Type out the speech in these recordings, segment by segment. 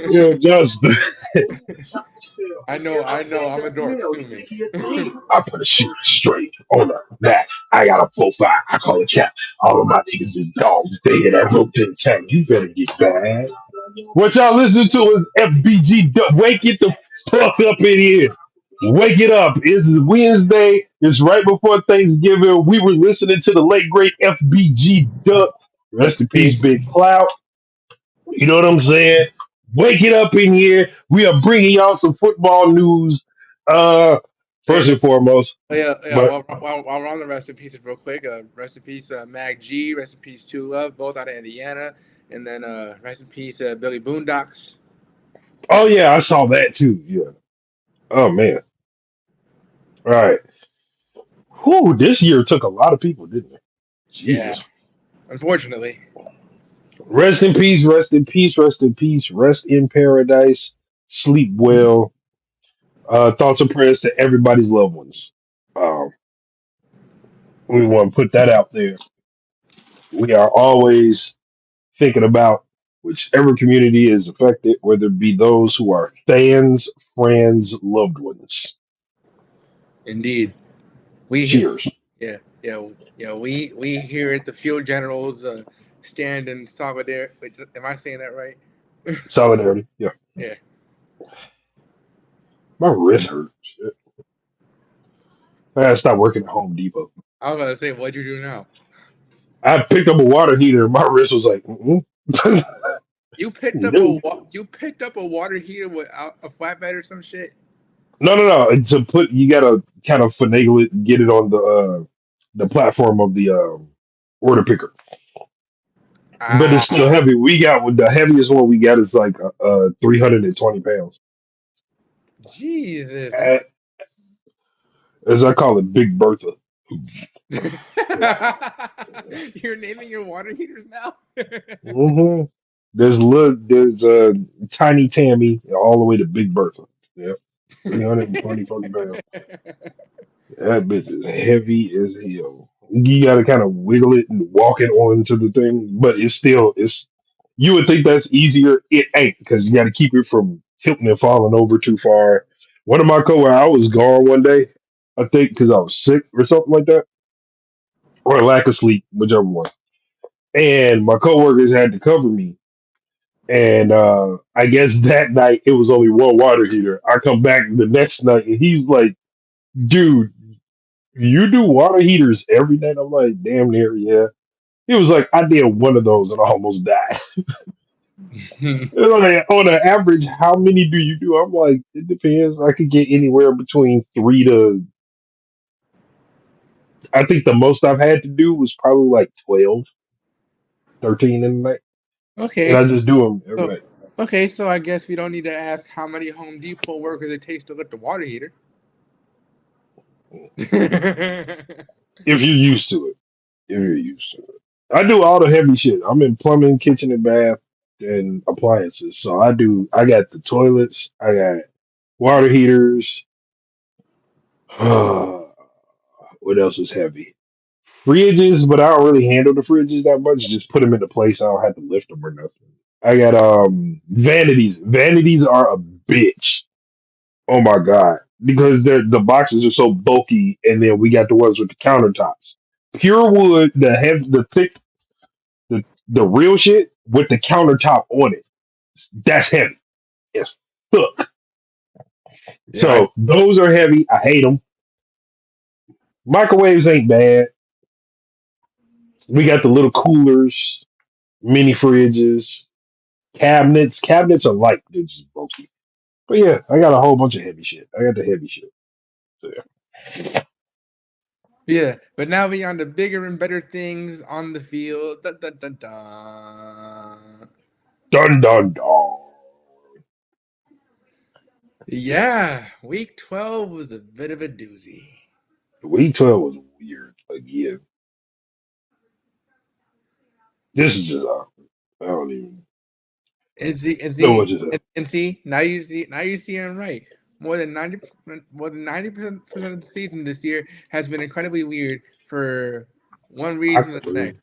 Yeah, just I know. I'm a dork. Sue me. I put a shit straight on the back. I got a 4-5. I call it cat. All of my niggas is dogs. If they hear that rotating tank, you better get bad. What y'all listen to is FBG. Wake it the fuck up in here. Wake it up. It's Wednesday. It's right before Thanksgiving. We were listening to the late great FBG Duck. Rest Rest in in peace, peace. Big Cloud. You know what I'm saying? Wake it up in here. We are bringing y'all some football news. Uh, Hey, first and foremost, yeah. but While we're on the rest in pieces, real quick. Rest in peace, Mag G. Rest in peace, Two Love, both out of Indiana. And then rest in peace, Billy Boondocks. oh yeah, I saw that too. Yeah. Oh man. All right. Whew, this year took a lot of people, didn't it? Yeah, Jesus. unfortunately. Rest in peace. Rest in peace. Rest in peace. Rest in paradise. Sleep well. Thoughts and prayers to everybody's loved ones. Um, we want to put that out there. We are always thinking about whichever community is affected, whether it be those who are fans, friends, loved ones. Indeed. We Cheers. yeah, yeah. We here at the Field Generals stand in solidarity. Wait, am I saying that right? Solidarity. Yeah. Yeah. My wrist hurt. Shit. I gotta stop working at Home Depot. I was about to say, what'd you do now? I picked up a water heater and my wrist was like, mm-mm. No. You picked up a water heater without a flatbed or some shit. No, no, no. To put, you gotta kind of finagle it, and get it on the platform of the order picker. But it's still Ah, heavy. We got the heaviest one we got is like 320 pounds. Jesus. A- As I call it, Big Bertha. You're naming your water heaters now? hmm there's tiny Tammy all the way to Big Bertha. Yep, 320 fucking pounds. That bitch is heavy as hell. You got to kind of wiggle it and walk it onto the thing, but it's. You would think that's easier. It ain't because you got to keep it from tilting and falling over too far. One of my coworkers, I was gone one day, I think because I was sick or something like that, or lack of sleep, whichever one. And my coworkers had to cover me. And I guess that night it was only one water heater. I come back the next night and he's like, "Dude, you do water heaters every night?" I'm like, "Damn near, yeah." He was like, "I did one of those and I almost died." On an average, how many do you do? I'm like, it depends. I could get anywhere between three to, I think the most I've had to do was probably like 12, 13 in the night. okay, And I just do them every so night. so I guess we don't need to ask how many Home Depot workers it takes to lift the water heater. If you're used to it, if you're used to it. I do all the heavy shit. I'm in plumbing, kitchen and bath, and appliances. So I got the toilets, I got water heaters. What else is heavy? Fridges, but I don't really handle the fridges that much. Just put them into place. I don't have to lift them or nothing. I got vanities. Vanities are a bitch. Oh my god, because the boxes are so bulky, and then we got the ones with the countertops. Pure wood, the thick, the real shit with the countertop on it. That's heavy. It's fuck. Yeah, So those are heavy. I hate them. Microwaves ain't bad. We got the little coolers, mini fridges. Cabinets are light. They're just bulky. But yeah, I got a whole bunch of heavy shit. I got the heavy shit. So yeah. yeah. But now we on the bigger and better things on the field. Dun, dun, dun, dun. Dun dun dun. Yeah, week 12 was a bit of a doozy. Week 12 was weird. Like yeah, this is just awkward. I don't even know what to say. And see, now you see I'm right. More than 90% of the season this year has been incredibly weird for one I, reason or the next.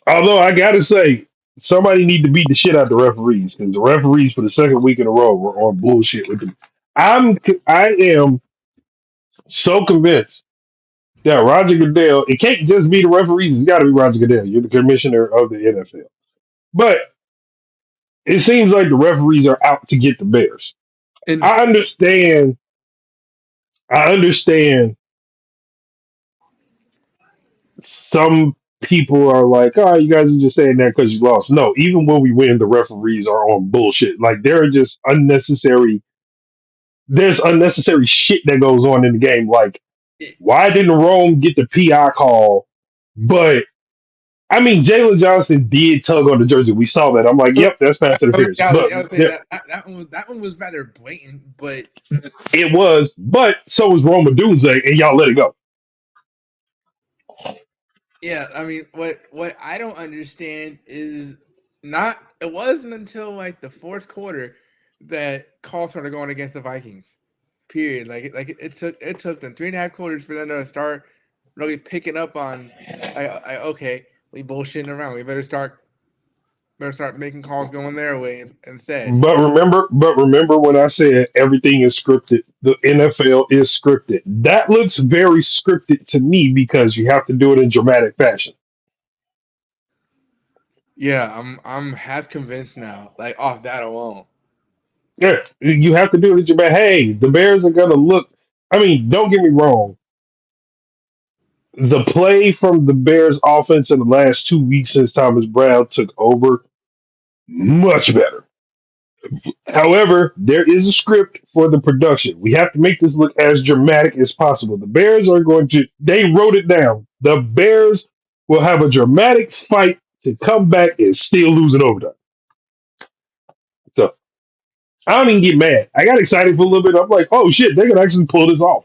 Although I gotta say, somebody need to beat the shit out the referees because the referees for the second week in a row were on bullshit with them. I am so convinced that Roger Goodell. It can't just be the referees. It's got to be Roger Goodell. You're the commissioner of the NFL. But it seems like the referees are out to get the Bears. And I understand. I understand some people are like, oh, you guys are just saying that because you lost. No, even when we win, the referees are on bullshit. Like there are just unnecessary. There's unnecessary shit that goes on in the game. Like, it, why didn't Rome get the PI call? But I mean, Jalen Johnson did tug on the jersey. We saw that. I'm like, so yep, that's pass interference. But I was saying there, that one was rather blatant, but it was. But so was Roma Dunze, and y'all let it go. yeah, I mean, what I don't understand is not. It wasn't until like the fourth quarter that calls started going against the Vikings. Period. It took them 3.5 quarters for them to start really picking up on. Okay, we bullshitting around. We better start making calls going their way instead. But remember when I said everything is scripted, the NFL is scripted. That looks very scripted to me because you have to do it in dramatic fashion. Yeah, I'm half convinced now. Like off that alone. Yeah, you have to do it in dramatic. Hey, the Bears are gonna look. I mean, don't get me wrong. The play from the Bears offense in the last 2 weeks since Thomas Brown took over, much better. However, there is a script for the production. We have to make this look as dramatic as possible. The Bears are going to, they wrote it down. The Bears will have a dramatic fight to come back and still lose in overtime. So I don't even get mad. I got excited for a little bit. I'm like, oh shit, they can actually pull this off.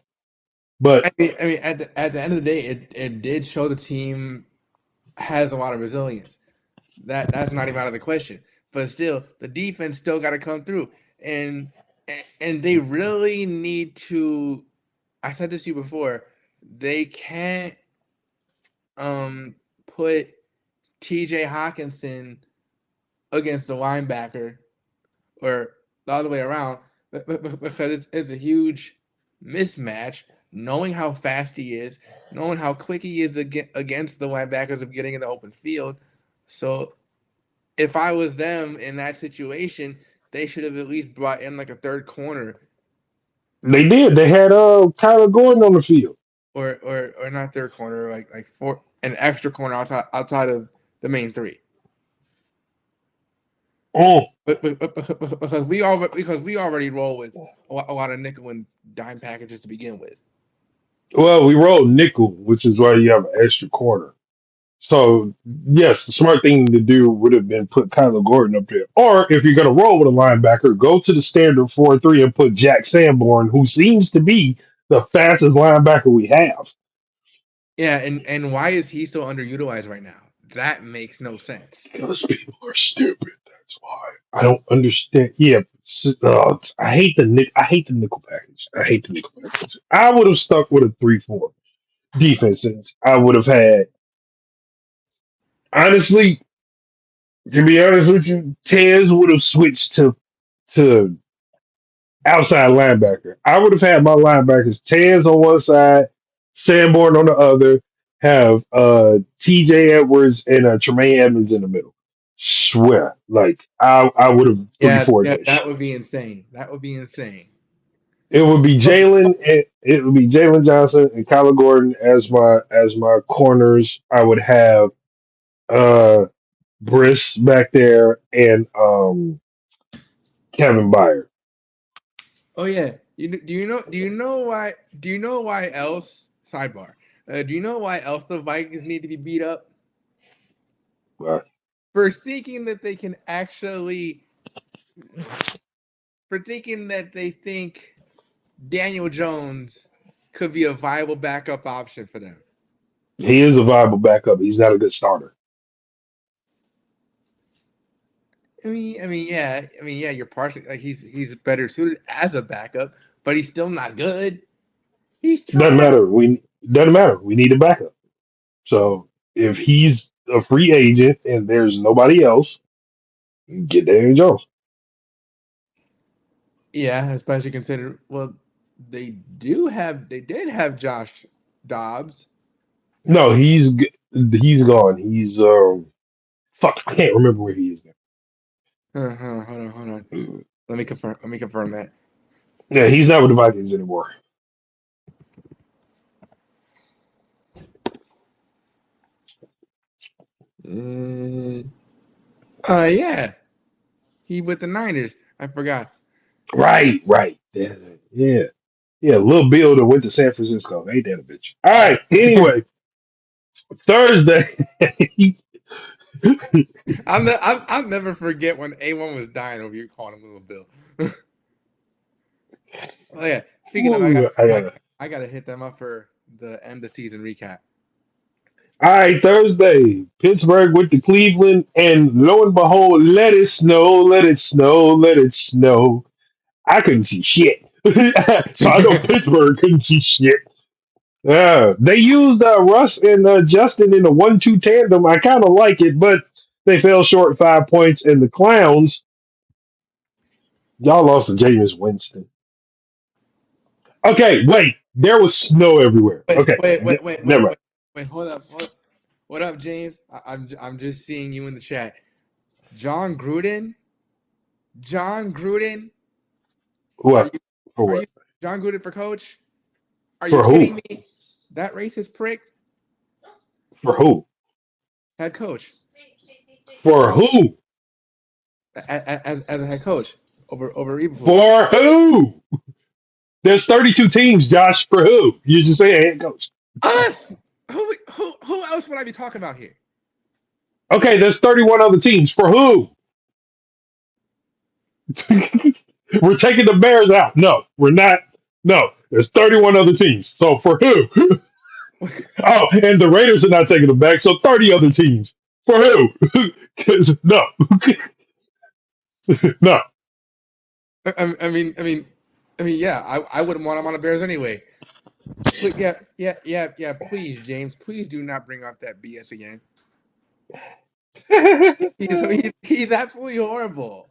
But I mean, at the end of the day, it did show the team has a lot of resilience. That's not even out of the question. But still, the defense still got to come through, and and they really need to. I said this to you before. They can't put T.J. Hawkinson against the linebacker or the other way around because it's a huge mismatch. Knowing how fast he is, knowing how quick he is against the linebackers of getting in the open field. So if I was them in that situation, they should have at least brought in like a third corner they did. They had Tyler Gordon on the field. or not third corner, like for an extra corner outside of the main three. Mm. But because we already roll with a lot of nickel and dime packages to begin with. Well, we rolled nickel, which is why you have an extra corner. So yes, the smart thing to do would have been put Kyler Gordon up there. Or if you're gonna roll with a linebacker, go to the standard 4-3 and put Jack Sanborn, who seems to be the fastest linebacker we have. Yeah, and why is he so underutilized right now? That makes no sense. Because people are stupid. That's why. I don't understand. Yeah, I hate the I hate the nickel package. I hate the nickel package. I would have stuck with a 3-4 defense since I would have had honestly, to be honest with you, Tez would have switched to outside linebacker. I would have had my linebackers Taz on one side, Sanborn on the other, have TJ Edwards and Tremaine Edmonds in the middle. Swear. Like I would have three Yeah, four yeah, that that shit. would be insane. That would be insane. It would be Okay. Jalen and it would be Jalen Johnson and Kyler Gordon as my corners. I would have uh Briss back there and Kevin Byard. Oh yeah. Do you know why else sidebar? Do you know why else the Vikings need to be beat up? Right. For thinking that they can actually for thinking that they think Daniel Jones could be a viable backup option for them. He is a viable backup. He's not a good starter. Yeah, you're partially like he's better suited as a backup, but he's still not good. He's Doesn't trash. matter. We doesn't matter. We need a backup. So if he's a free agent and there's nobody else, get Daniel Jones. Yeah, especially consider well, they did have Josh Dobbs. No, he's gone. He's fuck. I can't remember where he is Hold on. now. Let me confirm that. Yeah, he's not with the Vikings anymore. Uh, yeah, he with the Niners. I forgot. Right. Yeah, yeah, yeah. Little Bill that went to San Francisco. Ain't that a bitch? All right. Anyway, Thursday. I'll never forget when A1 was dying over you calling him Little Bill. Oh yeah. Speaking of, Ooh, I I, gotta. I gotta hit them up for the end of season recap. All right, Thursday. Pittsburgh went to Cleveland, and lo and behold, let it snow, let it snow, let it snow. I couldn't see shit. So I know Pittsburgh couldn't see shit. They used Russ and Justin in a 1-2 tandem. I kind of like it, but they fell short 5 points. And the Clowns, y'all lost to Jameis Winston. Okay, wait. There was snow everywhere. Wait, Okay, wait, wait, wait, never wait, mind. wait, wait. Hold up. What up, James? I'm just seeing you in the chat. John Gruden. John Gruden. Are What? you For are what? you John Gruden for coach? Are you For who? kidding me? That racist prick For who? head coach For who? as a head coach over Eberflus. For who? There's 32 teams, Josh. For who? You just say head coach. Us. Who else would I be talking about here? Okay, there's 31 other teams. For who? We're taking the Bears out. No, we're not. No, there's 31 other teams. So for who? Oh, and the Raiders are not taking them back. So 30 other teams. For who? 'Cause no, no. I mean, yeah, I wouldn't want him on the Bears anyway. But yeah. Please, James, please do not bring up that BS again. He's absolutely horrible.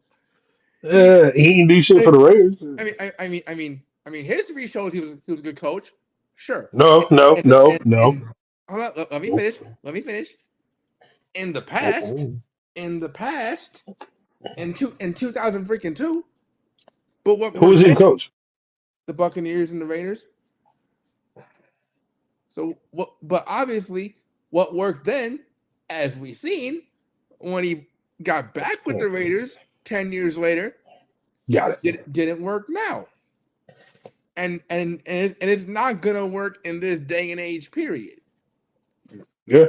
He, He ain't do shit for I, the Raiders. his history shows he was a good coach, sure. No, no, And no, and no. and hold on, let me finish. Let me finish. In the past, in the past, in 2000 freaking two. But what Who was worked he then? coach? The Buccaneers and the Raiders. So what? But obviously, what worked then, as we seen, when he got back with the Raiders 10 years later, Got it. didn't work now, and it's not gonna work in this day and age. Period. Yeah.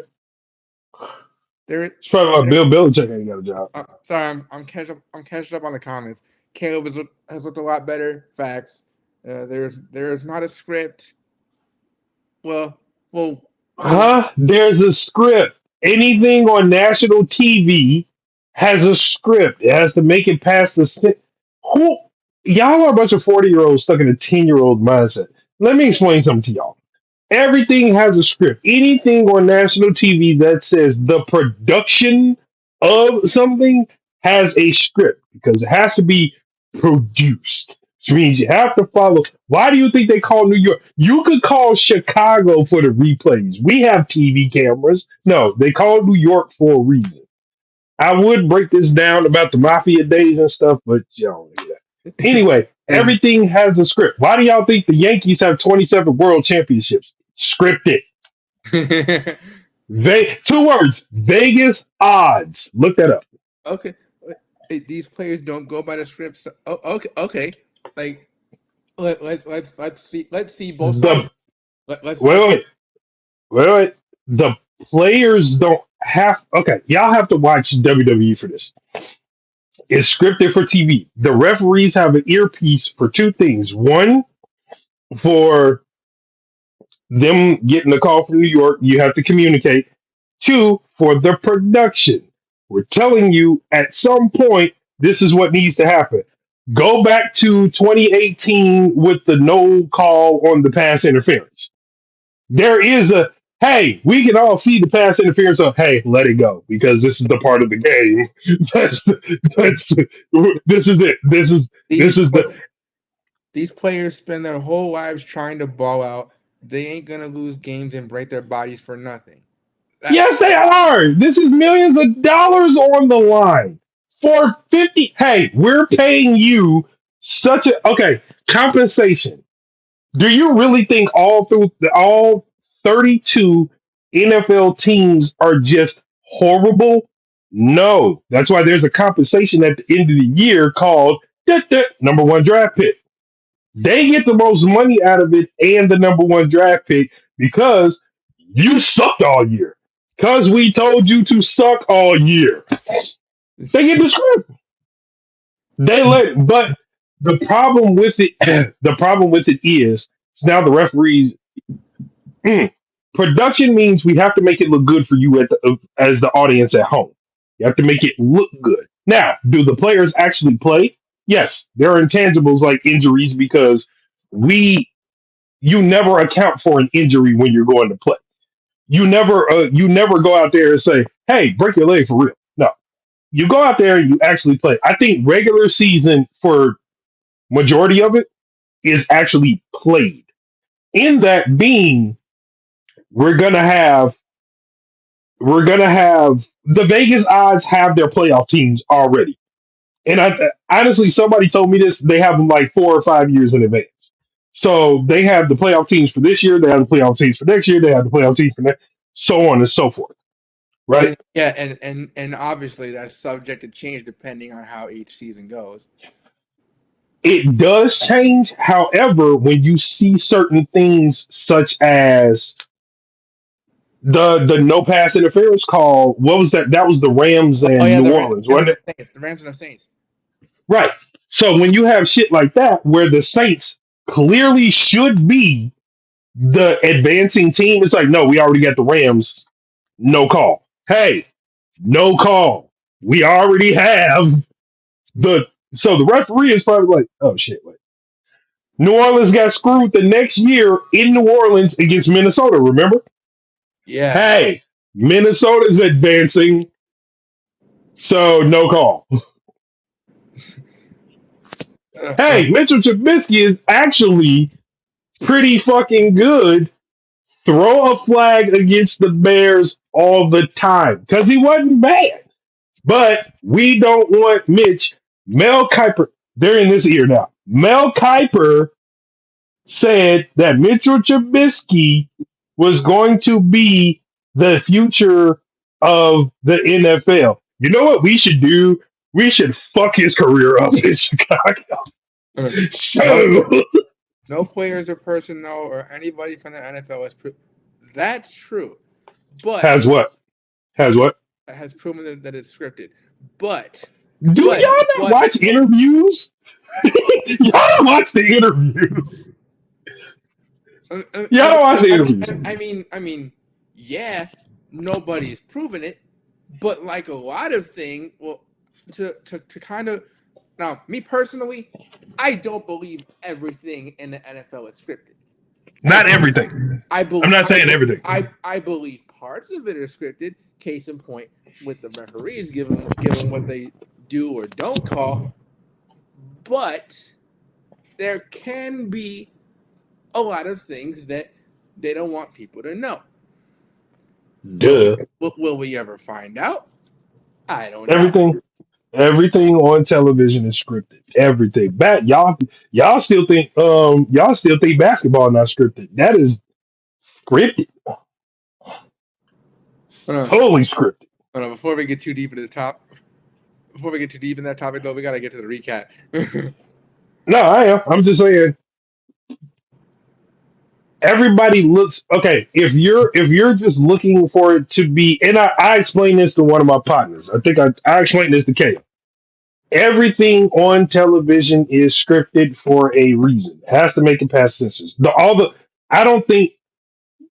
There, It's probably why there Bill Belichick ain't got a job. sorry, I'm catching up on the comments. Caleb has looked a lot better. Facts. There's not a script. Well, well, well. There's a script. Anything on national TV has a script. It has to make it past the who y'all are a bunch of 40-year-olds stuck in a 10-year-old mindset. Let me explain something to y'all. Everything has a script. Anything on national TV that says the production of something has a script because it has to be produced. Which means you have to follow. Why do you think they call New York? You could call Chicago for the replays. We have TV cameras. No, they call New York for a reason. I would break this down about the mafia days and stuff, but y'all, yeah. Anyway, And everything has a script. Why do y'all think the Yankees have 27 world championships? Scripted. Two words: Vegas odds. Look that up. okay, these players don't go by the scripts. Oh, okay. Like let's see both sides. The Let's wait, see. wait, wait, wait. The players don't have. Okay, y'all have to watch WWE for this. It's scripted for TV. The referees have an earpiece for two things. One, for them getting a call from New York, you have to communicate. Two, for the production. We're telling you at some point, this is what needs to happen. Go back to 2018 with the no call on the pass interference. There is a Hey, we can all see the pass interference of hey, let it go because this is the part of the game. That's this is it. These This is the these players spend their whole lives trying to ball out. They ain't gonna lose games and break their bodies for nothing. That yes, they are. This is millions of dollars on the line for 50. Hey, we're paying you such a okay compensation. Do you really think all 32 NFL teams are just horrible? No. That's why there's a compensation at the end of the year called number one draft pick. They get the most money out of it and the number one draft pick because you sucked all year. Because we told you to suck all year. They get the script. But the problem with it, the problem with it is now the referees. Mm. Production means we have to make it look good for you as the audience at home. You have to make it look good. Now, do the players actually play? Yes, there are intangibles like injuries because we you never account for an injury when you're going to play. You never go out there and say, "Hey, break your leg for real." No, you go out there and you actually play. I think regular season for majority of it is actually played. In that being, we're gonna have we're gonna have the Vegas odds have their playoff teams already. And honestly, somebody told me this. They have them like 4 or 5 years in advance. So they have the playoff teams for this year. They have the playoff teams for next year. They have the playoff teams for next, so on and so forth. Right? and yeah, and obviously that's subject to change depending on how each season goes. It does change. However, when you see certain things such as the no pass interference call, what was that? That was the Rams Oh and yeah, New Orleans, Rams wasn't and it? the Saints, the Rams and the Saints. Right. So when you have shit like that, where the Saints clearly should be the advancing team, it's like, no, we already got the Rams. No call. Hey, no call. We already have the. So the referee is probably like, oh shit, wait. New Orleans got screwed the next year in New Orleans against Minnesota. Remember? Yeah. Hey, Minnesota's advancing, so no call. Uh, Hey, Mitchell Trubisky is actually pretty fucking good. Throw a flag against the Bears all the time because he wasn't bad. But we don't want Mitch. Mel Kiper, they're in this ear now. Mel Kiper said that Mitchell Trubisky was going to be the future of the NFL. You know what we should do? We should fuck his career up in Chicago. uh, no, So no players or personnel or anybody from the NFL that's true, has but what? Has what? has proven that it's scripted. But, Do but, y'all not but, watch but interviews? Y'all don't watch the interviews. Y'all don't watch the interviews. I mean, yeah, nobody's proven it, but like a lot of things, well, to kind of now, me personally, I don't believe everything in the NFL is scripted. I Not everything. I I'm believe not saying everything. I believe parts of it are scripted. Case in point, with the referees given what they do or don't call, but there can be a lot of things that they don't want people to know. Duh. Will we ever find out? I don't know. Everything everything on television is scripted. Everything. Y'all still think basketball not scripted. That is scripted. Uh, Totally scripted. before we get too deep into the top, before we get too deep in that topic, though, we gotta get to the recap. No, I am. I'm just saying everybody looks okay. If you're just looking for it to be and I explained this to one of my partners. I think I explained this to Kay. Everything on television is scripted for a reason. It has to make it past censors. I don't think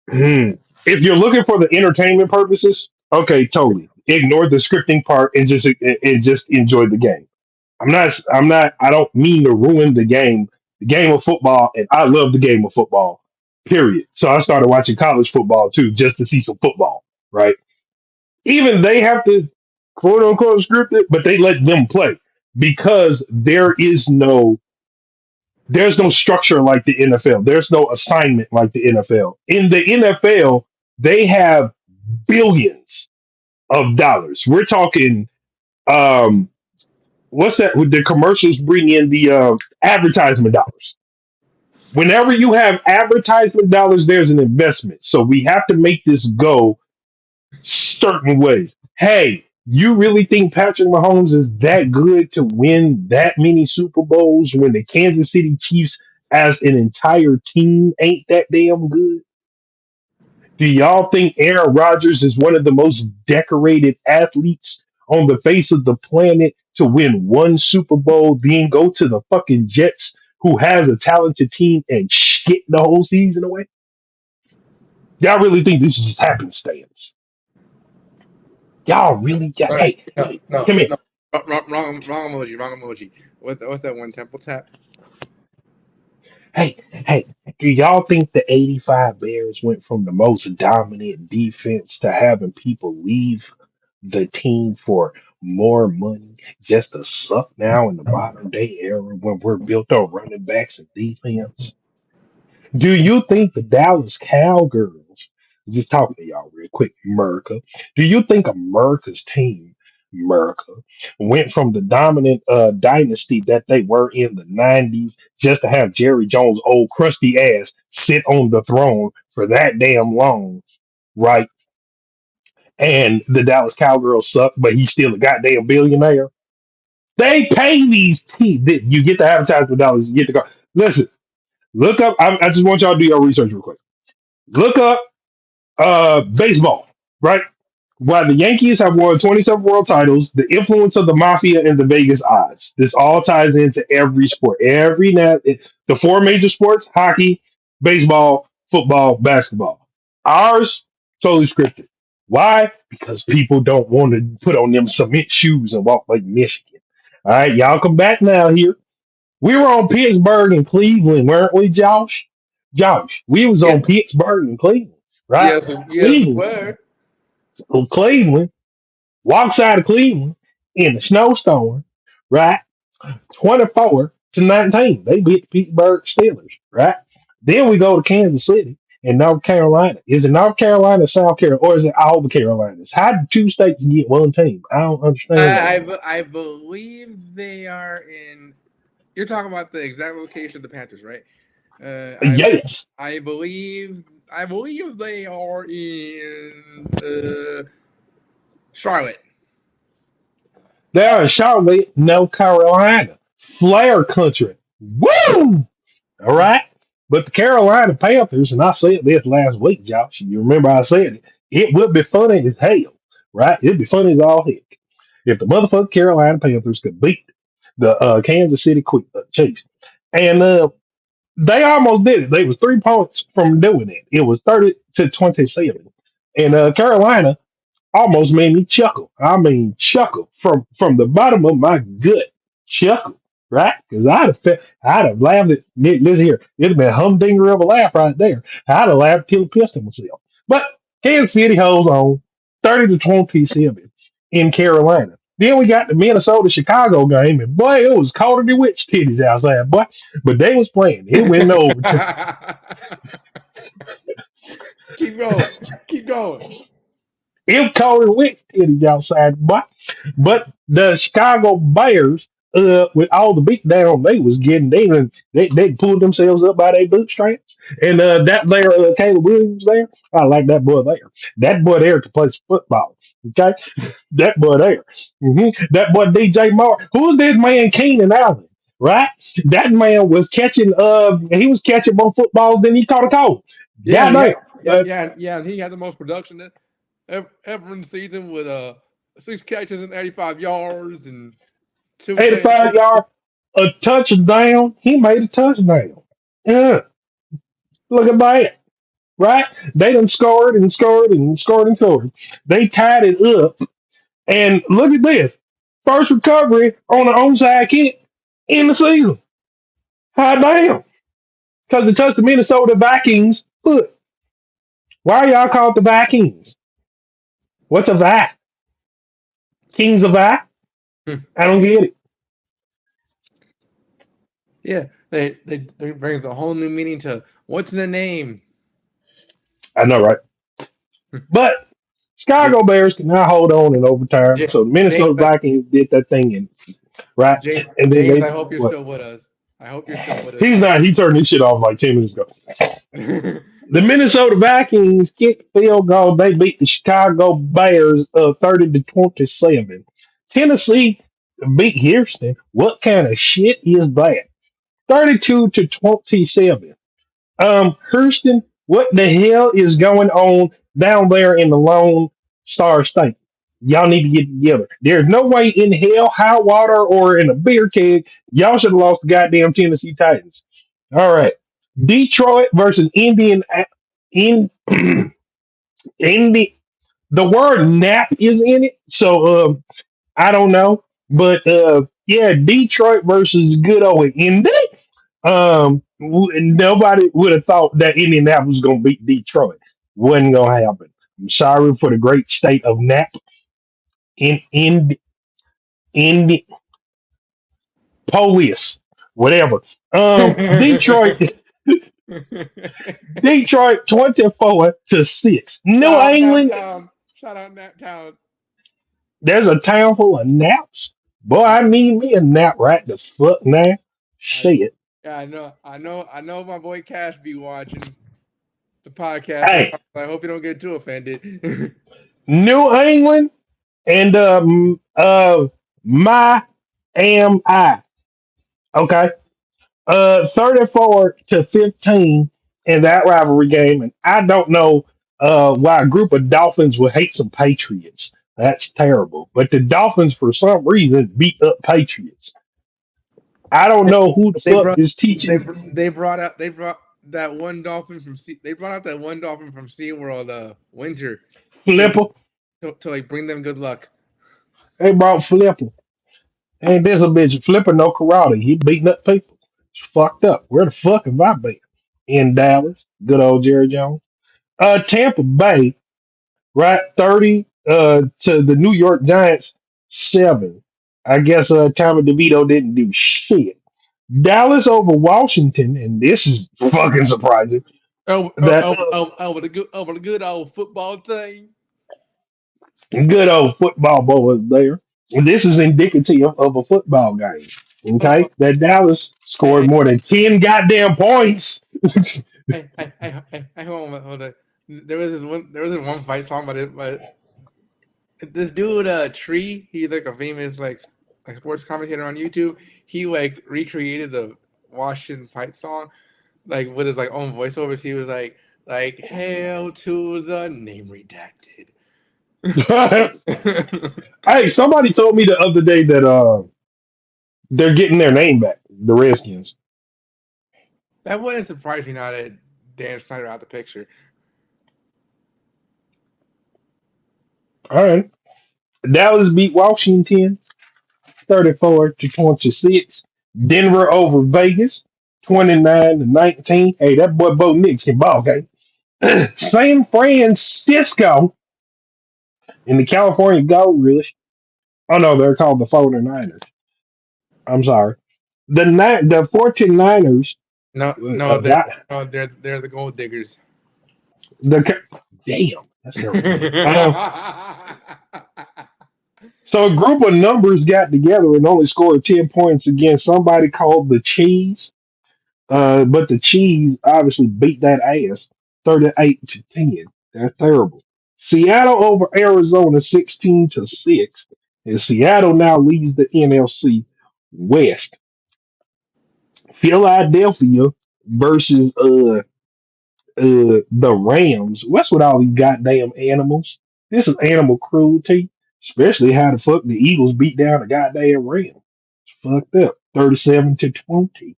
if you're looking for the entertainment purposes, okay, totally ignore the scripting part and just enjoy the game. I don't mean to ruin the game of football, and I love the game of football. period. So I started watching college football too, just to see some football, right? Even they have to quote unquote script it, but they let them play because there's no structure like the NFL. There's no assignment like the NFL. In the NFL, they have billions of dollars. We're talking um what's that? With the commercials bring in the advertisement dollars. Whenever you have advertisement dollars, there's an investment. So we have to make this go certain ways. Hey, you really think Patrick Mahomes is that good to win that many Super Bowls when the Kansas City Chiefs as an entire team ain't that damn good? Do y'all think Aaron Rodgers is one of the most decorated athletes on the face of the planet to win one Super Bowl, then go to the fucking Jets, who has a talented team, and shit the whole season away? Y'all really think this is just happenstance? Y'all really? Right. Hey, No, hey, no, come here. no. Wrong emoji. Wrong emoji. What's that one temple tap? Hey, do y'all think the 85 Bears went from the most dominant defense to having people leave the team for more money just to suck now in the modern day era when we're built on running backs and defense? Do you think the Dallas Cowgirls, just talking to y'all real quick, America, do you think America's team, America, went from the dominant dynasty that they were in the 90s just to have Jerry Jones' old crusty ass sit on the throne for that damn long, right? And the Dallas Cowgirls suck, but he's still a goddamn billionaire. They pay these teams. You get the advertisement dollars, you get the go. Listen, look up. I just want y'all to do your research real quick. Look up baseball, right? While the Yankees have won 27 world titles, the influence of the mafia and the Vegas odds. This all ties into every sport. The four major sports: hockey, baseball, football, basketball. Ours totally scripted. Why? Because people don't want to put on them cement shoes and walk like Michigan. All right, y'all come back now here. We were on Pittsburgh and Cleveland, weren't we, Josh? Josh, we was Yeah. on Pittsburgh and Cleveland, right? Yes, we Cleveland, were. Cleveland, walks out of Cleveland in a snowstorm, right? 24-19. They beat the Pittsburgh Steelers, right? Then we go to Kansas City and North Carolina. Is it North Carolina, South Carolina, or is it all the Carolinas? How did two states get one team? I don't understand that one. I believe they are in. You're talking about the exact location of the Panthers, right? Uh, I Yes, I believe they are in Charlotte. they are in Charlotte, North Carolina. Flair country. Woo! All right. But the Carolina Panthers, and I said this last week, Josh, you remember I said it, it would be funny as hell, right? It'd be funny as all heck if the motherfucking Carolina Panthers could beat the Kansas City Chiefs. And they almost did it. They was 3 points from doing it. It was 30-27. And Carolina almost made me chuckle. I mean, chuckle from the bottom of my gut, chuckle, right? Because I'd have laughed at listen here. It'd have been a humdinger of a laugh right there. I'd have laughed till I pissed myself. But Kansas City holds on 30-27 in Carolina. Then we got the Minnesota Chicago game, and boy, it was colder than witch titties outside, boy. But they was playing. It went over to Keep going. Keep going. it colder than witch titties outside, boy. But the Chicago Bears, with all the beat down they was getting, they pulled themselves up by their bootstraps. And that there, Caleb Williams there, I like that boy there. That boy there can play some football. Okay, that boy there. That boy DJ Moore. Who was that man, Keenan Allen? Right, that man was catching. He was catching more footballs than he caught a cold. Yeah, Goddamn. Uh, and he had the most production ever in the season with 6 catches and 85 yards and 85 2 yard, a touchdown. He made a touchdown. Yeah, look at that. Right? They done scored and scored and scored and scored. They tied it up. And look at this. First recovery on an onside kick in the season. Hot damn. Because it touched the Minnesota Vikings Look, why are y'all called the Vikings? What's a Vi? Kings of Vi? I don't get it. Yeah, they brings a whole new meaning to what's in the name. I know, right? But James, Chicago Bears can now hold on in overtime. So the James, Minnesota Vikings did that thing in right, and then James, they I hope you're what? still with us. I hope you're still with us. He's not. He turned this shit off like 10 minutes ago. The Minnesota Vikings kicked field goal. They beat the Chicago Bears 30-27. Tennessee beat Houston. What kind of shit is that? 32-27. Houston, what the hell is going on down there in the Lone Star State? Y'all need to get together. There's no way in hell, high water, or in a beer keg, y'all should have lost the goddamn Tennessee Titans. All right. Detroit versus Indian. In, in the word nap is in it. So I don't know. But yeah, Detroit versus good old Indy. Nobody would have thought that Indianapolis was going to beat Detroit. Wasn't going to happen. I'm sorry for the great state of Nap in the police, whatever. Detroit, Detroit, 24-6. Shout New out England, Naptown. Shout out Naptown. there's a town full of naps. Boy, I need me a nap right the fuck now. I Shit. Yeah, I know. My boy Cash be watching the podcast Hey, sometimes. I hope you don't get too offended. New England and my am I. Okay. 34-15 in that rivalry game. And I don't know why a group of Dolphins would hate some Patriots. That's terrible. But the Dolphins, for some reason, beat up Patriots. I don't know who the they fuck brought is teaching they brought that one dolphin from they brought out that one dolphin from SeaWorld Winter to Flipper. to like bring them good luck. They brought Flipper. Ain't this a bitch Flipper no karate. He beating up people. It's fucked up. Where the fuck have I been? In Dallas. Good old Jerry Jones. Tampa Bay, right? 30 to the New York Giants 7. I guess Tommy DeVito didn't do shit. Dallas over Washington, and this is fucking surprising. That Over the good old football team. good old football boy is there. And this is indicative of a football game. Oh, Okay, that Dallas scored hey, more than 10 goddamn points. hold on. There was this one fight song, but this dude, Tree, he's like a famous like sports commentator on YouTube. He like recreated the Washington fight song like with his like own voiceovers. He was like hail to the name redacted. Hey, somebody told me the other day that they're getting their name back, the Redskins. That wouldn't surprise me now that Dan Snyder out the picture. All right. Dallas beat Washington 34-26. Denver over Vegas 29-19. Hey, that boy Bo Nix can ball game. San Francisco in the California Gold Rush. Oh no, they're called the 49ers. I'm sorry. The 49ers No, no, got they're the gold diggers. damn, that's terrible. So a group of numbers got together and only scored 10 points against somebody called the Cheese. But the Cheese obviously beat that ass 38-10. That's terrible. Seattle over Arizona 16-6. And Seattle now leads the NFC West. Philadelphia versus the Rams. What's with all these goddamn animals? This is animal cruelty, especially how the fuck the Eagles beat down the goddamn Rams. It's fucked up, 37-20.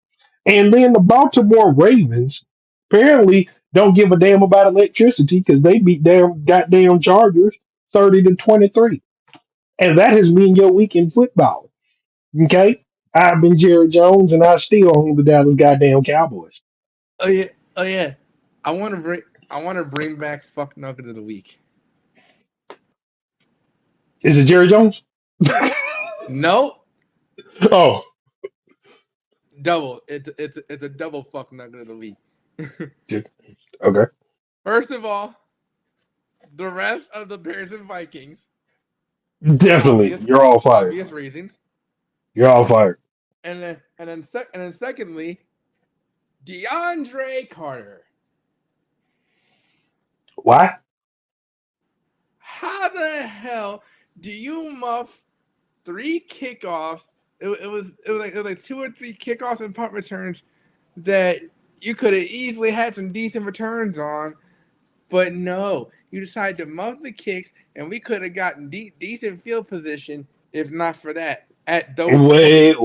And then the Baltimore Ravens apparently don't give a damn about electricity because they beat down goddamn Chargers 30-23. And that has been your week in football. Okay, I've been Jerry Jones, and I still own the Dallas goddamn Cowboys. Oh yeah, oh yeah. I want to bring back fuck nugget of the week. Is it Jerry Jones? Nope, Oh, double. It's a double fuck nugget of the week. shit. Okay. First of all, the rest of the Bears and Vikings for Definitely. You're all fired. obvious reasons, You're all fired. and then secondly, DeAndre Carter. Why? How the hell do you muff three kickoffs? It was like two or three kickoffs and punt returns that you could have easily had some decent returns on, but no, you decided to muff the kicks, and we could have gotten decent field position if not for that. At those points,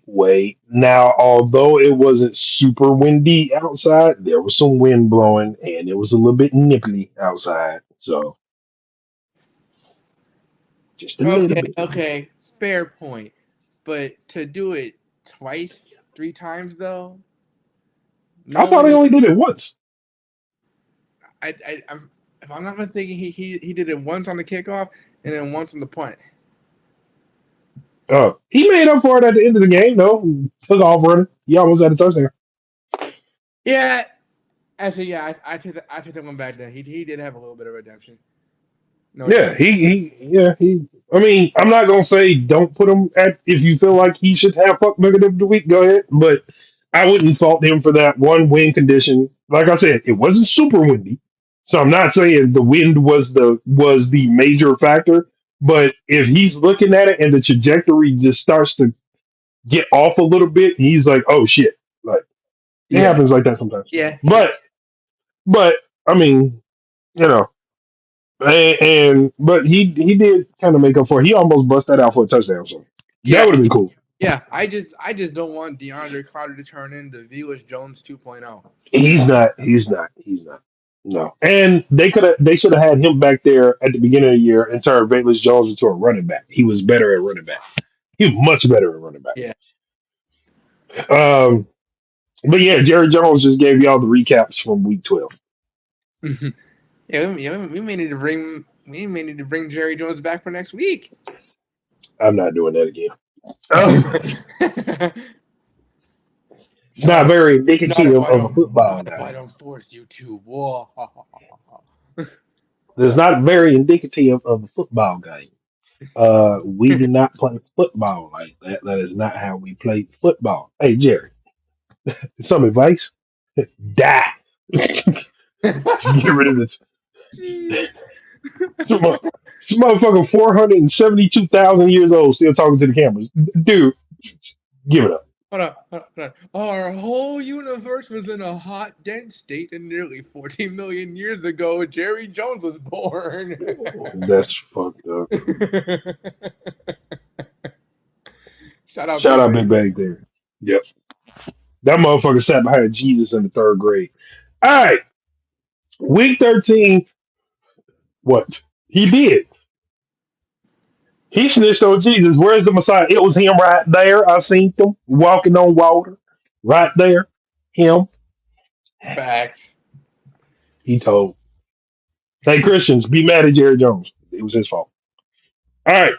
Wait. Now, although it wasn't super windy outside, there was some wind blowing and it was a little bit nipply outside. So, just a little okay, bit. okay, fair point, but to do it twice, three times though, I thought I knowing only did it once. I'm, if I'm not mistaken, he did it once on the kickoff and then once on the punt. He made up for it at the end of the game, though. Took off running. He almost had a touchdown. Yeah, actually, yeah, I take that one back. Then he did have a little bit of redemption, no Yeah, doubt. he. I mean, I'm not gonna say don't put him at. If you feel like he should have fuck negative of the week, go ahead. But I wouldn't fault him for that one wind condition. Like I said, it wasn't super windy, so I'm not saying the wind was the major factor. But if he's looking at it and the trajectory just starts to get off a little bit, he's like, "Oh shit!" Like it Yeah, happens like that sometimes. yeah. But I mean, you know. But he did kind of make up for it. He almost bust that out for a touchdown. So that Yeah, would have been cool. yeah. I just don't want DeAndre Carter to turn into Velus Jones 2.0. He's not. He's not. He's not. No. And they should have had him back there at the beginning of the year and turned Bayless Jones into a running back. He was better at running back. He was much better at running back. Yeah. Um, but yeah, Jerry Jones just gave y'all the recaps from week 12. We may need to bring Jerry Jones back for next week. I'm not doing that again. It's not very indicative of a football not if I game. don't force you to. Whoa. It's not very indicative of a football game. We do not play football like that. That is not how we play football. Hey, Jerry, some advice? Die. Get rid of this. Jeez. Some, mo- some motherfucker 472,000 years old still talking to the cameras. Dude, give it up. Hold on. Our whole universe was in a hot, dense state, and nearly 14 million years ago, Jerry Jones was born. That's fucked up. Shout out Shout Big out Bang Big Bang Theory. Theory. Yep. That motherfucker sat behind Jesus in the third grade. All right. Week 13. What? He did. He snitched on Jesus. Where's the Messiah? It was him right there. I seen him walking on water. Right there. Him. Facts. He told. Hey, Christians, be mad at Jerry Jones. It was his fault. All right.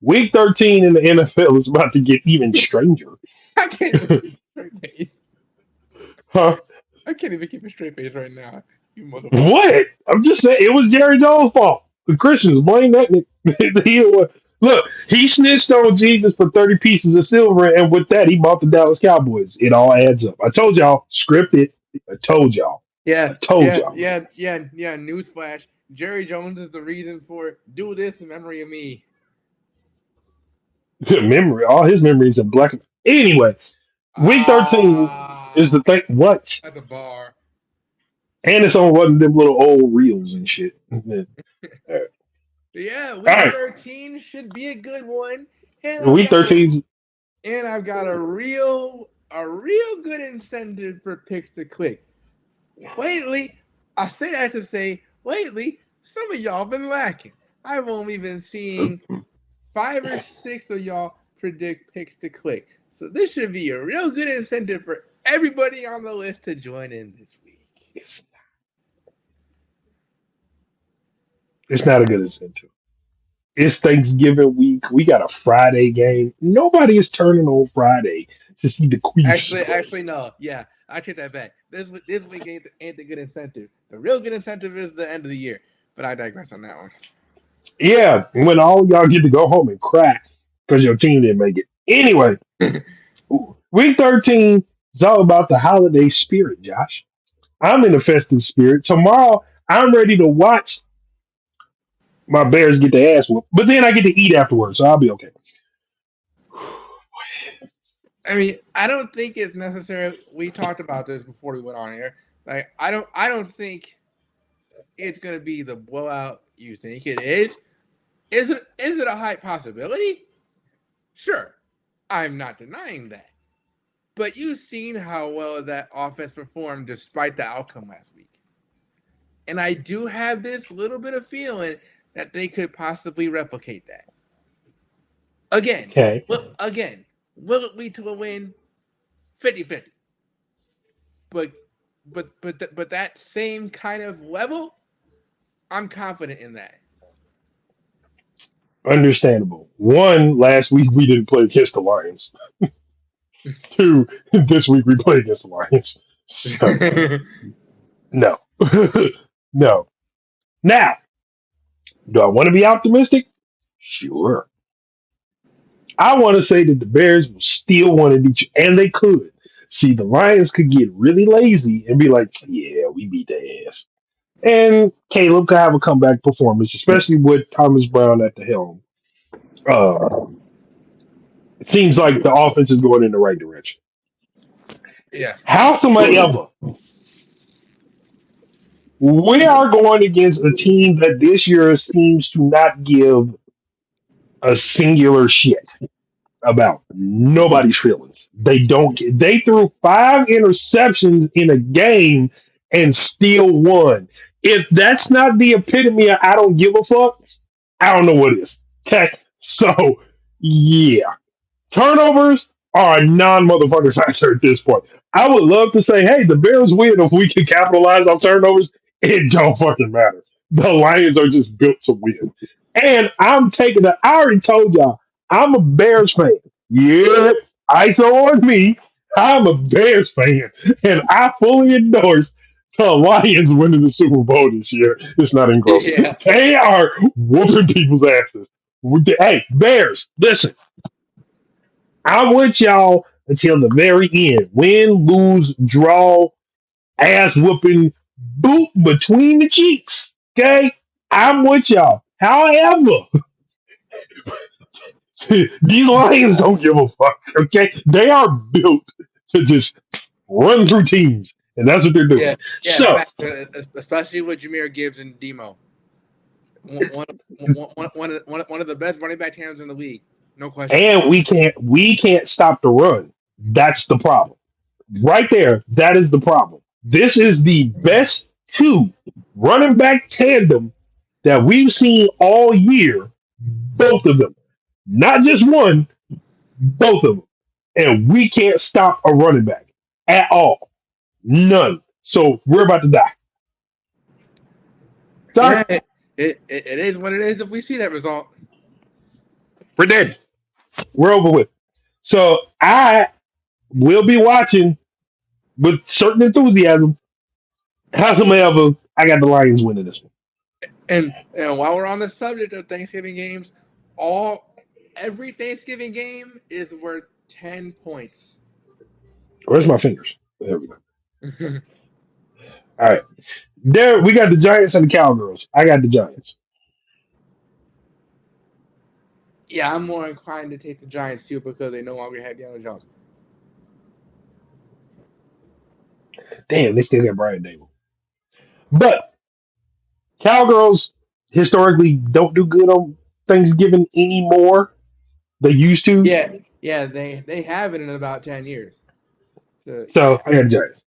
Week 13 in the NFL is about to get even stranger. I can't even keep a straight face. Huh? I can't even keep a straight face right now. You motherfucker. What? I'm just saying it was Jerry Jones' fault. The Christians blame that nigga. Look, he snitched on Jesus for 30 pieces of silver, and with that, he bought the Dallas Cowboys. It all adds up. I told y'all, scripted. I told y'all. I Yeah, told y'all. Newsflash. Jerry Jones is the reason for it. Do this in memory of me. Memory, all his memories in black. Anyway, week 13 is the Ah, thing. What? that's a bar. And it's on one of them little old reels and shit. All Yeah, week right. 13 should be a good one. And I've Week got 13's. a real good incentive for picks to click. Lately, I say that to say, lately, some of y'all been lacking. I've only been seeing 5 or 6 of y'all predict picks to click. So this should be a real good incentive for everybody on the list to join in this week. It's, it's not a good incentive. It's Thanksgiving week. We got a Friday game. Nobody is turning on Friday to see the Queefs play. Actually, no. Yeah, I take that back. This week ain't the good incentive. The real good incentive is the end of the year. But I digress on that Yeah, when all y'all get to go home and cry because your team didn't make it. Anyway, one. week 13 is all about the holiday spirit, Josh. I'm in the festive spirit. Tomorrow, I'm ready to watch my Bears get their ass whooped, but then I get to eat afterwards, so I'll be okay. I mean, I don't think it's necessary. We talked about this before we went on here. Like, I don't think it's gonna be the blowout you think it is. Is it a high possibility? Sure, I'm not denying that. But you've seen how well that offense performed despite the outcome last week. And I do have this little bit of feeling that they could possibly replicate that. Again, Okay, will it lead to a win? 50-50. But but that same kind of level, I'm confident in that. understandable. One, last week we didn't play against the Lions. Two, this week we play against the Lions. So, no. No. Now, do I want to be optimistic? Sure. I want to say that the Bears will still want to beat you, and they could. See, the Lions could get really lazy and be like, yeah, we beat their ass. And Caleb could have a comeback performance, especially with Thomas Brown at the helm. Um, it seems like the offense is going in the right direction. Yeah. Howsoever, we are going against a team that this year seems to not give a singular shit about nobody's feelings. They don't. They threw 5 interceptions in a game and still won. If that's not the epitome of I don't give a fuck, I don't know what is. Okay, so yeah, turnovers are a non-motherfucking factor at this point. I would love to say, hey, the Bears win if we can capitalize on turnovers. It don't fucking matter. The Lions are just built to win. And I'm taking it. I already told y'all, I'm a Bears fan. Yeah, ISO on me. I'm a Bears fan. And I fully endorse the Lions winning the Super Bowl this year. It's not even close. Yeah. They are whooping people's asses. Hey, Bears, listen. I'm with y'all until the very end. Win, lose, draw, ass whooping, boot between the cheeks. Okay? I'm with y'all. However, these Lions don't give a fuck. Okay? They are built to just run through teams. And that's what they're doing. Yeah. Yeah. So, Especially with Jameer Gibbs and Demo. One, one of the best running back tandems in the league. No question. and we can't stop the run. That's the problem. Right there, that is the problem. This is the best two running back tandem that we've seen all year. Both of them, not just one, both of them, and we can't stop a running back at all. None. So we're about to die. Sorry, Yeah. It is what it is if we see that result. we're dead. We're over with. So I will be watching with certain enthusiasm. Howsoever, I got the Lions winning this one. And while we're on the subject of Thanksgiving games, all every Thanksgiving game is worth 10 points. Where's my fingers? There we go. All right. There we got the Giants and the Cowgirls. I got the Giants. Yeah, I'm more inclined to take the Giants too because they no longer have Daniel Jones. Damn, they still got Brian Dable. But Cowgirls historically don't do good on Thanksgiving anymore. They used to. Yeah, they have it in about 10 years. So So yeah, I got Giants.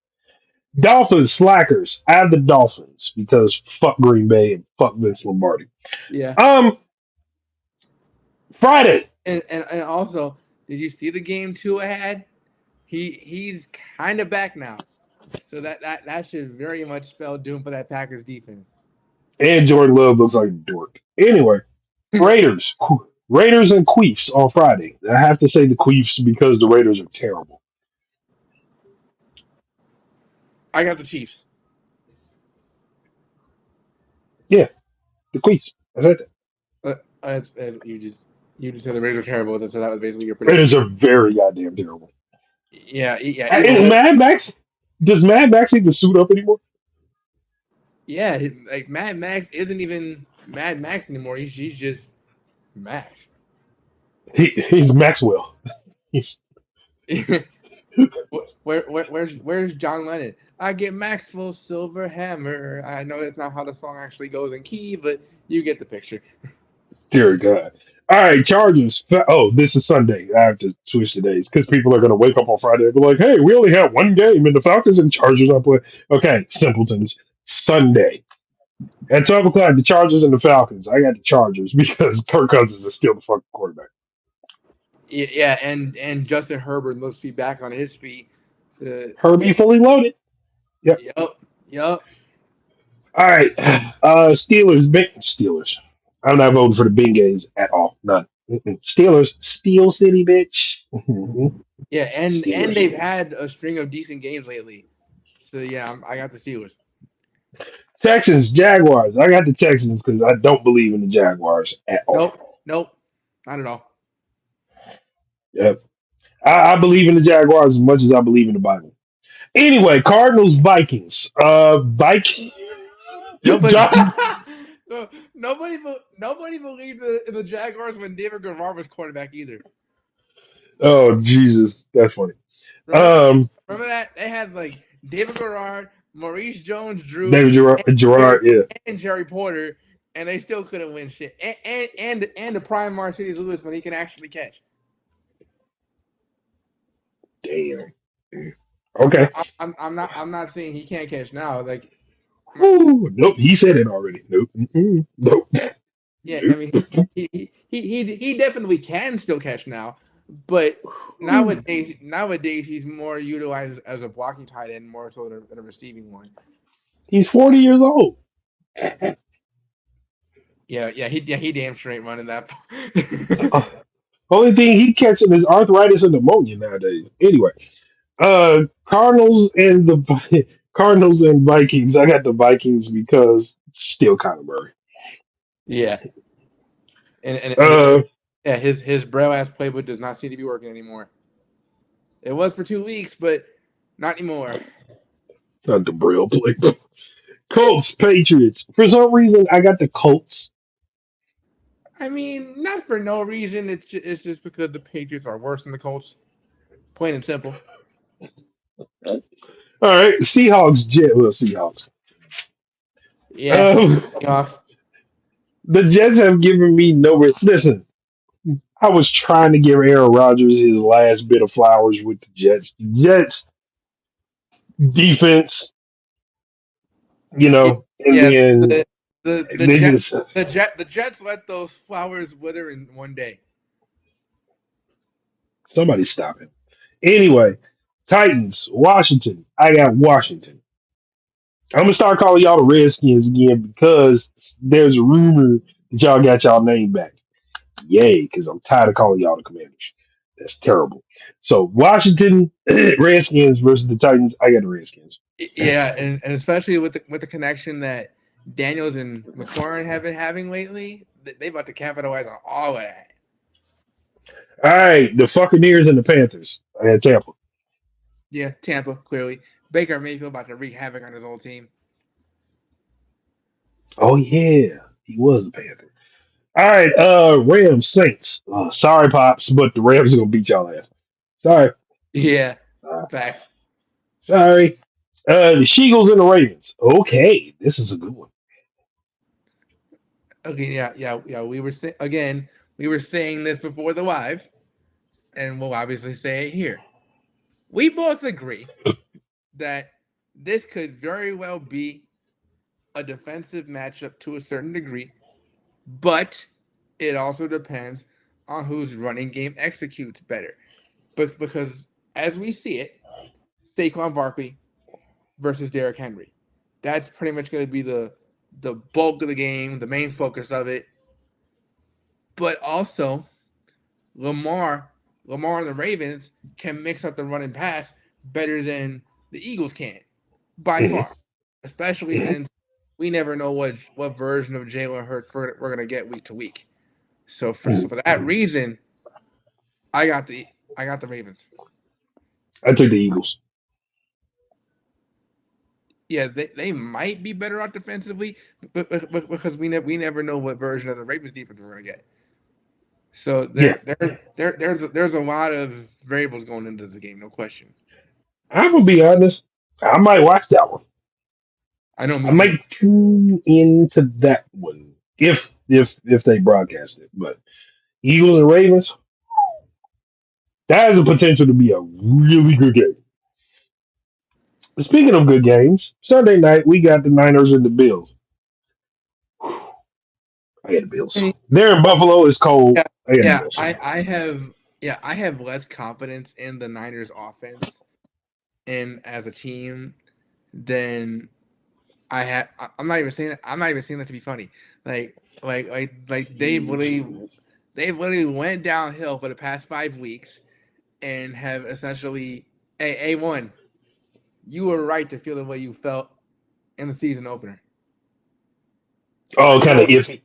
Dolphins, slackers. I have the Dolphins because fuck Green Bay and fuck Vince Lombardi. yeah. Um, Friday. And also, did you see the game Tua had? he's kind of back now. So that should very much spell doom for that Packers defense. And Jordan Love looks like a dork. Anyway, Raiders. Raiders and Queefs on Friday. I have to say the Queefs because the Raiders are terrible. I got the Chiefs. Yeah, the Queefs. I said that. As you just said the Raiders are terrible, so that was basically your Raiders prediction. are very goddamn terrible. Yeah. Either Is way, Mad Max? Does Mad Max even suit up anymore? yeah. Like Mad Max isn't even Mad Max anymore. He's just Max. He's Maxwell. He's Where's John Lennon? I get Maxwell's silver hammer. I know that's not how the song actually goes in key, but you get the picture. dear God. All right, Chargers. Oh, this is Sunday. I have to switch the days because people are going to wake up on Friday and be like, "Hey, we only have one game, and the Falcons and Chargers are playing." Okay, simpletons. Sunday at 12 o'clock, the Chargers and the Falcons. I got the Chargers because Kirk Cousins is still the fucking quarterback. Yeah, and Justin Herbert looks to be back on his feet. So, Herbie fully loaded. Yep. yup, yup. All right. Steelers. Big Steelers. I'm not voting for the Bengals at all. None. Steelers. Steel City, bitch. Yeah, and Steelers. they've had a string of decent games lately. So yeah, I got the Steelers. Texans. Jaguars. I got the Texans because I don't believe in the Jaguars at all. Nope, not at all. Yep. I believe in the Jaguars as much as I believe in the Bible. Anyway, Cardinals. Vikings. Vikings. Nobody, Josh. no, nobody believed in the Jaguars when David Guerrero was quarterback either. Oh Jesus, that's funny. Remember, Um, remember that they had like David Garrard, Maurice Jones-Drew, David Gerard. Yeah. and Jerry Porter, and they still couldn't win shit. And the prime Mercedes Lewis when he can actually catch. Damn. I'm Okay. not I'm not saying he can't catch now. Like Whew, nope, he, he said it already. Nope. Nope. yeah, I Nope. mean he definitely can still catch now, but Whew. nowadays he's more utilized as a blocking tight end more so than a receiving one. He's 40 years old. Yeah, he damn straight running that. Uh, Only thing he catching is arthritis and pneumonia nowadays. Anyway, Cardinals and the Cardinals and Vikings. I got the Vikings because still kind of Murray. Yeah, and Uh, yeah, his braille ass playbook does not seem to be working anymore. It was for 2 weeks, but not anymore. not the Braille play. Colts, Patriots. For some reason, I got the Colts. I mean, not for no reason. It's just because the Patriots are worse than the Colts. Plain and simple. All right, Seahawks, Jet. Well, Seahawks. Yeah, Um, Seahawks. the Jets have given me no. Listen, I was trying to give Aaron Rodgers his last bit of flowers with the Jets. The Jets defense, Yeah, and yeah. then The they Jet just the Jets let those flowers wither in one day. somebody stop it. Anyway, Titans, Washington. I got Washington. I'm gonna start calling y'all the Redskins again because there's a rumor that y'all got y'all name back. Yay, because I'm tired of calling y'all the Commanders. That's terrible. So Washington Redskins versus the Titans. I got the Redskins. Yeah, and especially with the connection that Daniels and McLaurin have been having lately, they about to capitalize on all of that. All right, the Buccaneers and the Panthers. I had Tampa. Yeah, Tampa clearly. Baker Mayfield about to wreak havoc on his old team. Oh yeah, he was a Panther. All right, Rams Saints. Sorry, pops, but the Rams are gonna beat y'all ass. Sorry, Yeah, uh, facts. sorry. The Eagles and the Ravens. Okay, this is a good one. Okay, yeah. We were saying this before the live, and we'll obviously say it here. We both agree that this could very well be a defensive matchup to a certain degree, but it also depends on whose running game executes better. But because as we see it, Saquon Barkley versus Derrick Henry. That's pretty much going to be the bulk of the game, the main focus of it. But also, Lamar, Lamar and the Ravens can mix up the run and pass better than the Eagles can, by Mhm. far. Especially Mhm. since we never know what version of Jalen Hurts we're gonna get week to week. So Mhm. for that reason, I got the I got the Ravens. I took the Eagles. Yeah, they might be better out defensively, but because we never know what version of the Ravens defense we're gonna get. So Yes. there's a lot of variables going into the game, no question. I'm gonna be honest. I might watch that one. I know, I me too. might tune into that one if they broadcast it. But Eagles and Ravens, that has the potential to be a really good game. Speaking of good games, Sunday night we got the Niners and the Bills. I got the I Bills. mean, There in Buffalo is cold. yeah, I got the yeah, Bills. I have I have less confidence in the Niners offense and as a team than I had. I'm not even saying that. I'm not even saying that to be funny. Like Jesus. they've literally went downhill for the past 5 weeks and have essentially a one. You were right to feel the way you felt in the season opener. Oh, You kind of were iffy.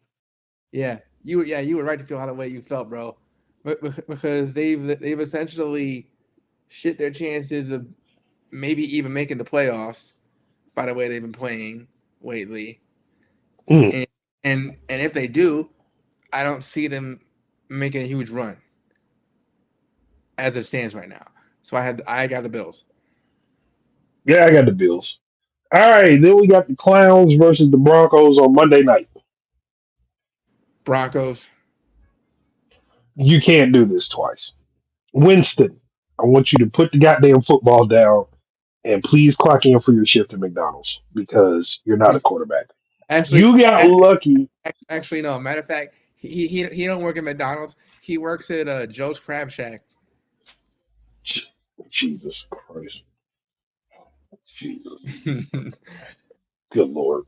you were right to feel how the way you felt, bro. Because they've essentially shit their chances of maybe even making the playoffs by the way they've been playing lately. Mm. And and if they do, I don't see them making a huge run as it stands right now. So I got the Bills. Yeah, I got the Bills. All right, then we got the Clowns versus the Broncos on Monday night. Broncos. You can't do this twice. Winston, I want you to put the goddamn football down and please clock in for your shift at McDonald's because you're not a quarterback. Actually, You got lucky. actually, no. Matter of fact, he don't work at McDonald's. He works at Joe's Crab Shack. Jesus Christ. Jesus. Good Lord.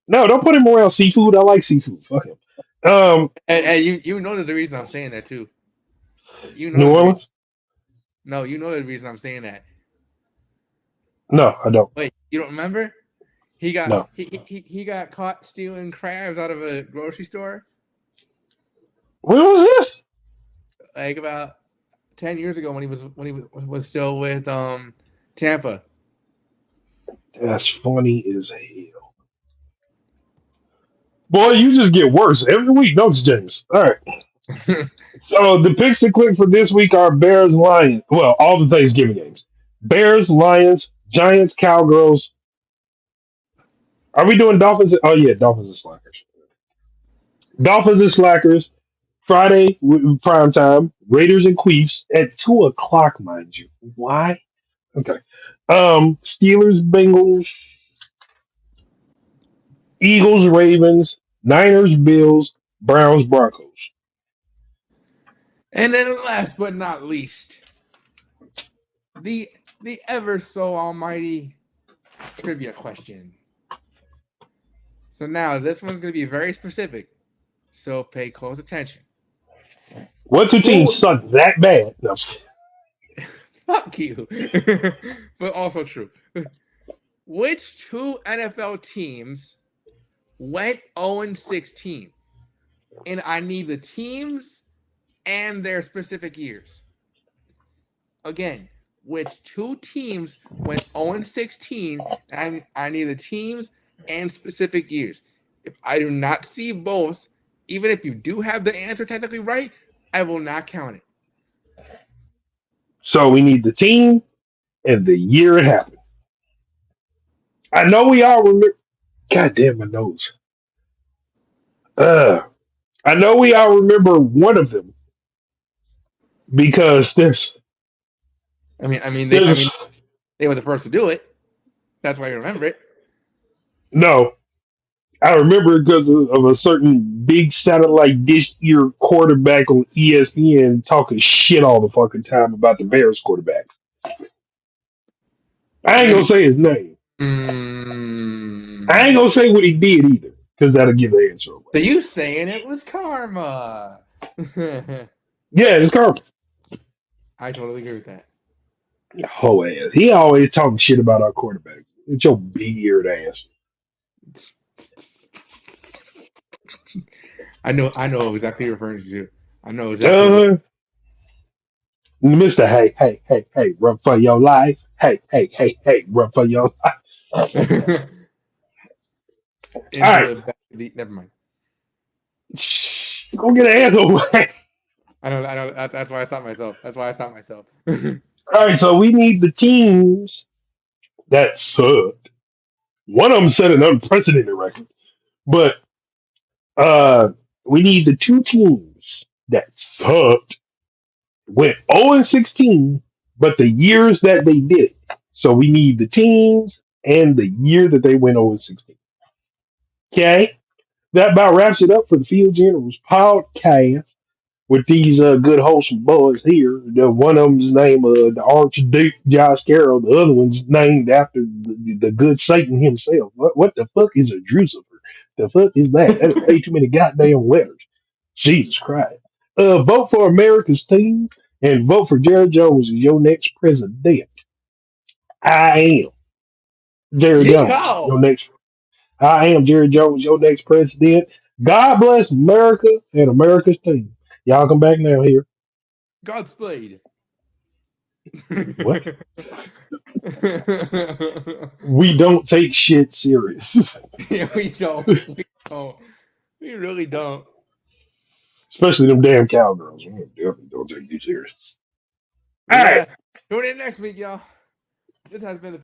No, don't put him around seafood. I like seafood. Fuck him. And you know the reason I'm saying that too. You know New the reason. Orleans? No, you know the reason I'm saying that. No, I don't. Wait, you don't remember? No. He got caught stealing crabs out of a grocery store When was this? like about 10 years ago when he was still with Tampa. That's funny as hell. Boy, you just get worse every week, don't you, James? All right. So the picks to click for this week are Bears, Lions. Well, all the Thanksgiving games. Bears, Lions, Giants, Cowgirls. Are we doing Dolphins? Oh yeah, Dolphins and Slackers. Dolphins and Slackers. Friday prime time. Raiders and Queefs at 2 o'clock, mind you. Why? Okay. Steelers, Bengals, Eagles, Ravens, Niners, Bills, Browns, Broncos. And then last but not least, the the ever so almighty trivia question. So now this one's going to be very specific. So pay close attention. What two teams Who? suck that bad? No. Fuck you. But also true. Which two NFL teams went 0-16? And I need the teams and their specific years. Again, which two teams went 0-16? And I need the teams and specific years. If I do not see both, even if you do have the answer technically right, I will not count it. So we need the team and the year it happened. I know we all remember. God damn my nose. Uh, I know we all remember one of them because I mean, there's they were the first to do it. That's why you remember it. no. I remember it because of a certain big satellite dish ear quarterback on ESPN talking shit all the fucking time about the Bears quarterbacks. I ain't gonna say his name. I ain't Mm. gonna say what he did either, because that'll give the answer away. So you saying it was karma? Yeah, it's Carter. I totally agree with that. Whole ass. He always talking shit about our quarterbacks. It's your big eared ass. I know exactly what you're referring to. I know exactly what. Uh, Mr. Hey, hey, hey, hey, run for your life. Hey, hey, hey, hey, run for your life. All Into right. the back of the. Never mind. Shh, go get an answer away. I know. I know. That's why I stopped myself. That's why I stopped myself. All right, so we need the teams that sucked. One of them set an unprecedented record, but uh, we need the two teams that sucked, went 0 and 16, but the years that they did it. So we need the teams and the year that they went 0 and 16. Okay, that about wraps it up for the Field Generals podcast with these good wholesome boys here. The one of them's named the Archduke Josh Carroll. The other one's named after the good Satan himself. What the fuck is a Drucifer? The fuck is that? That's way too many goddamn letters. Jesus Christ. Vote for America's team and vote for Jerry Jones as your next president. I am Jerry Jones, Yeehaw! your next. I am Jerry Jones, your next president. God bless America and America's team. Y'all come back now here. Godspeed. What? We don't take shit serious, Yeah, we don't. We don't. We really don't. especially them damn cowgirls. We definitely don't take you serious. But All right. yeah, tune in next week, y'all. This has been the